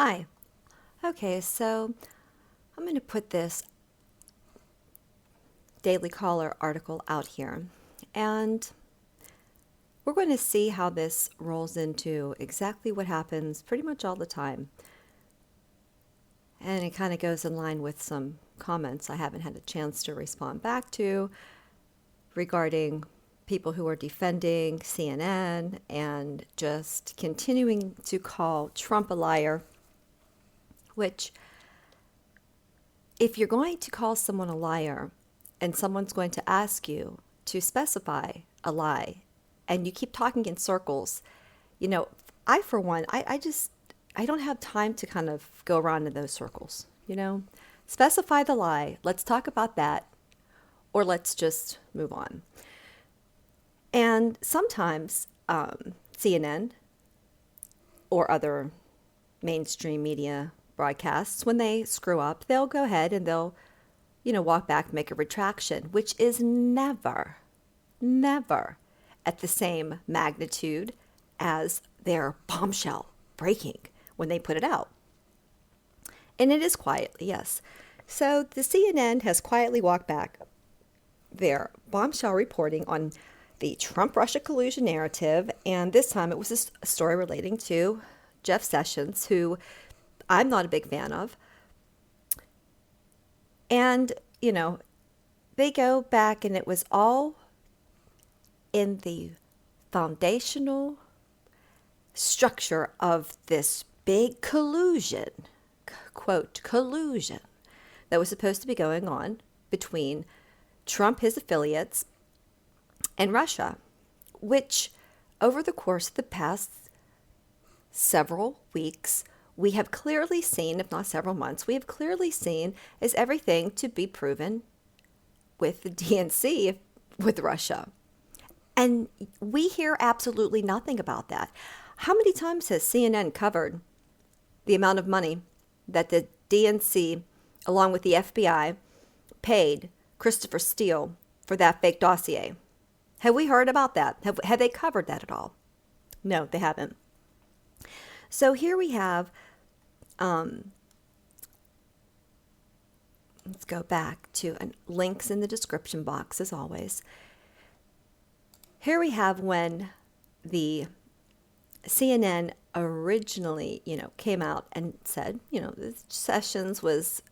Hi. Okay, so I'm going to put this Daily Caller article out here, and we're going to see how this rolls into exactly what happens pretty much all the time. And it kind of goes in line with some comments I haven't had a chance to respond back to regarding people who are defending CNN and just continuing to call Trump a liar, which if you're going to call someone a liar and someone's going to ask you to specify a lie and you keep talking in circles, you know, I, for one, I don't have time to kind of go around in those circles, you know? Specify the lie. Let's talk about that, or let's just move on. And sometimes CNN or other mainstream media broadcasts, when they screw up, they'll go ahead and they'll, walk back, make a retraction, which is never at the same magnitude as their bombshell breaking when they put it out. And it is quietly, yes. So the CNN has quietly walked back their bombshell reporting on the Trump-Russia collusion narrative, and this time it was a story relating to Jeff Sessions, who I'm not a big fan of. And, they go back and it was all in the foundational structure of this big collusion, quote, collusion, that was supposed to be going on between Trump, his affiliates, and Russia, which over the course of the past several weeks, we have clearly seen, if not several months, we have clearly seen is everything to be proven with the DNC with Russia. And we hear absolutely nothing about that. How many times has CNN covered the amount of money that the DNC, along with the FBI, paid Christopher Steele for that fake dossier? Have we heard about that? Have they covered that at all? No, they haven't. So here we have, let's go back to links in the description box as always. Here we have when the CNN originally, came out and said, Sessions was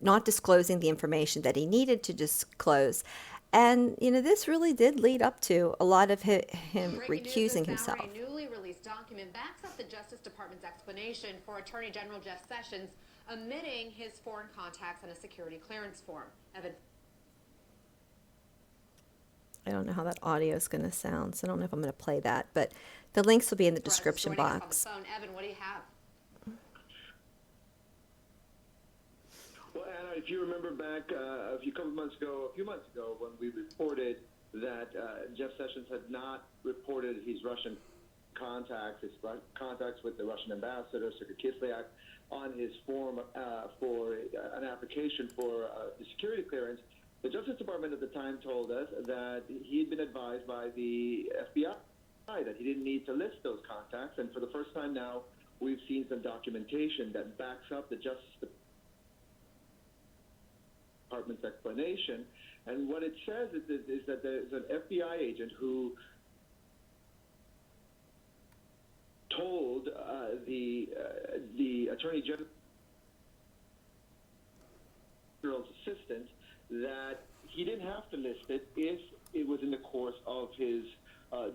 not disclosing the information that he needed to disclose. And, this really did lead up to a lot of him recusing himself. A newly released document backs up the Justice Department's explanation for Attorney General Jeff Sessions omitting his foreign contacts on a security clearance form. Evan. I don't know how that audio is going to sound, so I don't know if I'm going to play that, but the links will be in the description box. On the phone. Evan, what do you have? Well, Anna, if you remember back a few months ago, when we reported that Jeff Sessions had not reported his Russian contacts, with the Russian ambassador, Sergei Kislyak, on his form for an application for the security clearance, the Justice Department at the time told us that he had been advised by the FBI that he didn't need to list those contacts, and for the first time now, we've seen some documentation that backs up the Justice Department's explanation. And what it says is that there's an FBI agent who told the Attorney General's assistant that he didn't have to list it if it was in the course of his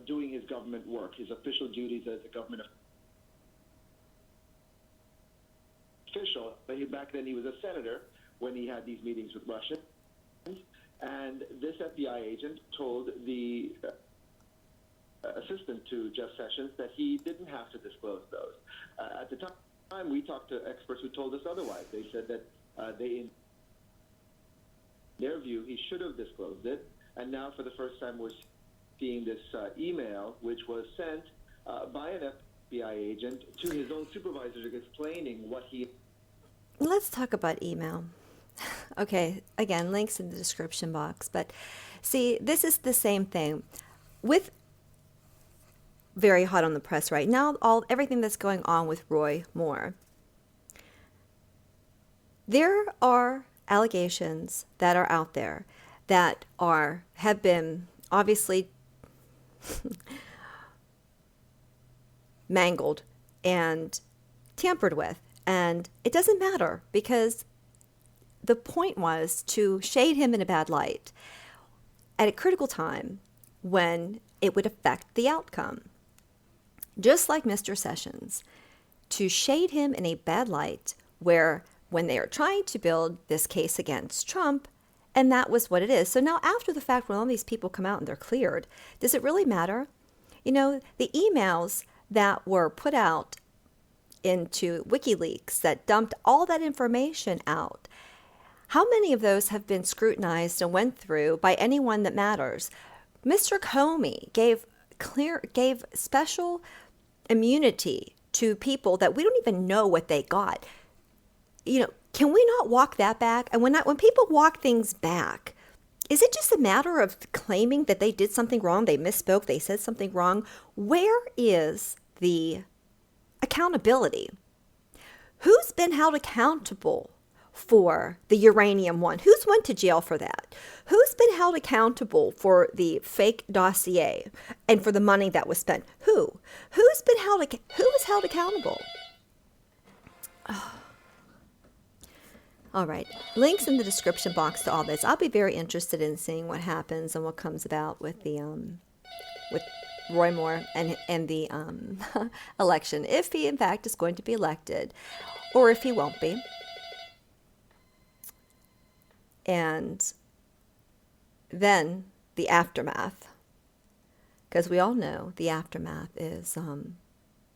doing his government work, his official duties as a government official. But back then he was a senator when he had these meetings with Russians. And this FBI agent told the assistant to Jeff Sessions that he didn't have to disclose those. At the time, we talked to experts who told us otherwise. They said that in their view, he should have disclosed it. And now, for the first time, we're seeing this email, which was sent by an FBI agent to his own supervisors explaining what he... Let's talk about email. Okay, again, links in the description box. But see, this is the same thing. With very hot on the press right now, everything that's going on with Roy Moore. There are allegations that are out there that have been obviously mangled and tampered with. And it doesn't matter because the point was to shade him in a bad light at a critical time when it would affect the outcome. Just like Mr. Sessions, to shade him in a bad light where when they are trying to build this case against Trump, and that was what it is. So now after the fact, when all these people come out and they're cleared, does it really matter? You know, the emails that were put out into WikiLeaks that dumped all that information out, how many of those have been scrutinized and went through by anyone that matters? Mr. Comey gave special immunity to people that we don't even know what they got. You know, can we not walk that back? And when people walk things back, is it just a matter of claiming that they did something wrong, they misspoke, they said something wrong? Where is the accountability? Who's been held accountable for the uranium one? Who's went to jail for that? Who's been held accountable for the fake dossier and for the money that was spent? Who was held accountable? Oh. All right, links in the description box to all this. I'll be very interested in seeing what happens and what comes about with the with Roy Moore and the election, if he in fact is going to be elected, or if he won't be. And then the aftermath, because we all know the aftermath is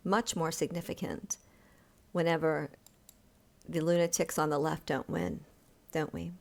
much more significant whenever the lunatics on the left don't win, don't we?